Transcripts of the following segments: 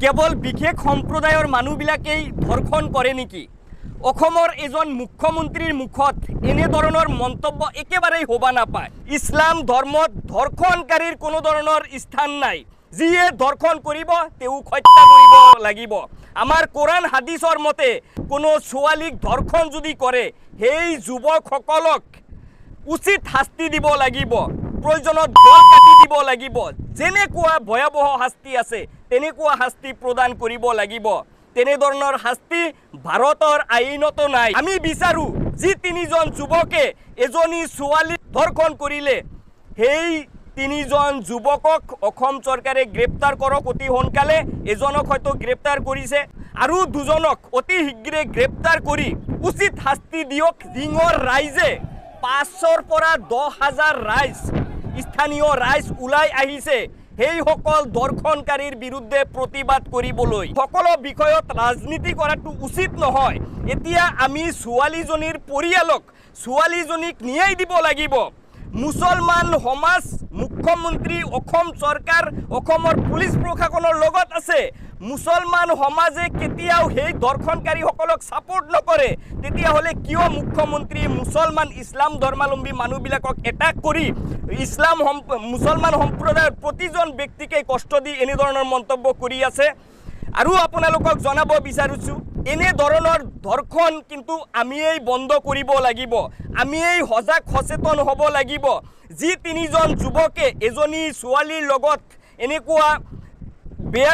কেৱল বিশেষ সম্প্ৰদায়ৰ মানুহবিলাকেই ধৰ্ষণ কৰে নেকি? অসমৰ এজন মুখ্যমন্ত্ৰীৰ মুখত এনেধৰণৰ মন্তব্য একেবাৰেই হবা নাপায়। ইছলাম ধৰ্মত ধৰ্ষণকাৰীৰ কোনো ধৰণৰ স্থান নাই। যিয়ে ধৰ্ষণ কৰিব তেওঁক হত্যা কৰিব লাগিব। আমাৰ কোৰাণ হাদিছৰ মতে কোনো ছোৱালীক ধৰ্ষণ যদি কৰে সেই যুৱকসকলক উচিত শাস্তি দিব লাগিব, প্ৰয়োজনত গল কাটি দিব লাগিব। যেনেকুৱা ভয়াবহ শাস্তি আছে তেনেকুৱা শাস্তি প্ৰদান কৰিব লাগিব। তেনেধৰণৰ শাস্তি ভাৰতৰ আইনতো নাই। আমি বিচাৰো যি তিনিজন যুৱকে এজনী ছোৱালী ধৰ্ষণ কৰিলে সেই তিনিজন যুৱকক অসম চৰকাৰে গ্ৰেপ্তাৰ কৰক অতি সোনকালে। এজনক হয়তো গ্ৰেপ্তাৰ কৰিছে আৰু দুজনক অতি শীঘ্ৰে গ্ৰেপ্তাৰ কৰি উচিত শাস্তি দিয়ক। ডিঙৰ ৰাইজে 500ৰ পৰা 10,000 ৰাইজ স্থানীয় ৰাইজ ওলাই আহিছে সেইসকল ধৰ্ষণকাৰীৰ বিৰুদ্ধে প্ৰতিবাদ কৰিবলৈ। সকলো বিষয়ত ৰাজনীতি কৰাটো উচিত নহয়। এতিয়া আমি ছোৱালীজনীৰ পৰিয়ালক ছোৱালীজনীক ন্যায় দিব লাগিব। মুছলমান সমাজ, মুখ্যমন্ত্ৰী, অসম চৰকাৰ, অসমৰ পুলিচ প্ৰশাসনৰ লগত আছে। মুছলমান সমাজে কেতিয়াও সেই ধৰ্ষণকাৰীসকলক ছাপোৰ্ট নকৰে। তেতিয়াহ'লে কিয় মুখ্যমন্ত্ৰী মুছলমান ইছলাম ধৰ্মাৱলম্বী মানুহবিলাকক এটাক কৰি মুছলমান সম্প্ৰদায়ৰ প্ৰতিজন ব্যক্তিকে কষ্ট দি এনেধৰণৰ মন্তব্য কৰি আছে? আৰু আপোনালোকক জনাব বিচাৰিছোঁ এনেধৰণৰ ধৰ্ষণ কিন্তু আমিয়েই বন্ধ কৰিব লাগিব। আমিয়েই সজাগ সচেতন হ'ব লাগিব। যি তিনিজন যুৱকে এজনী ছোৱালীৰ লগত এনেকুৱা বেয়া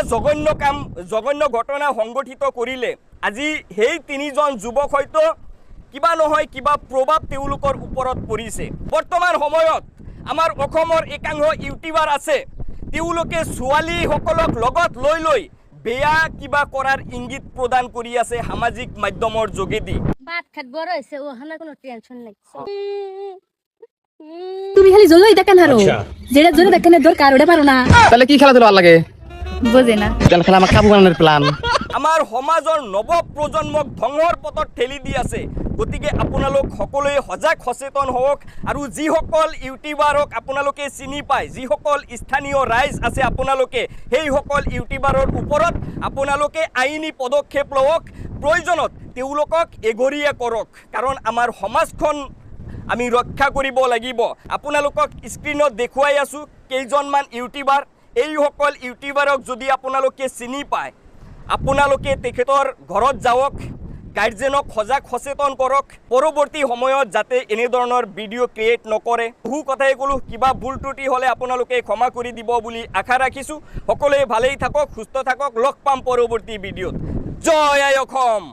জঘন্য ঘটনা সংঘটিত কৰিলে আজি সেই তিনিজন যুৱক হয়তো কিবা নহয় কিবা প্ৰভাৱ তেওঁলোকৰ ওপৰত পৰিছে। বৰ্তমান সময়ত আমাৰ অসমৰ একাংশ ইউটিউবাৰ আছে, তেওঁলোকে ছোৱালীসকলক লগত লৈ বেয়া কিবা কৰাৰ ইংগিত প্ৰদান কৰি আছে সামাজিক মাধ্যমৰ যোগেদি। তুমি খালি জলই দেখেন হারো যেটা জোরে দেখেন দরকার ওটা পারো না। তাহলে কি খেলা ভাল লাগে বুঝে না? খেলা আমার কাবু বানানোর প্ল্যান। আমাৰ সমাজৰ নৱ প্ৰজন্মক ধ্বংসৰ পথত ঠেলি দি আছে। গতিকে আপোনালোক সকলোৱে সজাগ সচেতন হওক আৰু যিসকল ইউটিউবাৰক আপোনালোকে চিনি পায়, যিসকল স্থানীয় ৰাইজ আছে আপোনালোকে সেইসকল ইউটিউবাৰৰ ওপৰত আপোনালোকে আইনী পদক্ষেপ লওক। প্ৰয়োজনত তেওঁলোকক এঘৰীয়া কৰক, কাৰণ আমাৰ সমাজখন আমি ৰক্ষা কৰিব লাগিব। আপোনালোকক স্ক্ৰীনত দেখুৱাই আছোঁ কেইজনমান ইউটিউবাৰ। এইসকল ইউটিউবাৰক যদি আপোনালোকে চিনি পায় আপোনালোকে তেখেতৰ ঘৰত যাওক, গাৰ্জেনক সজাগ সচেতন কৰক, পৰৱৰ্তী সময়ত যাতে এনেধৰণৰ ভিডিঅ' ক্ৰিয়েট নকৰে। বহু কথাই ক'লোঁ, কিবা ভুল ত্ৰুটি হ'লে আপোনালোকে ক্ষমা কৰি দিব বুলি আশা ৰাখিছোঁ। সকলোৱে ভালেই থাকক, সুস্থ থাকক। লগ পাম পৰৱৰ্তী ভিডিঅ'ত। জয় আই অসম।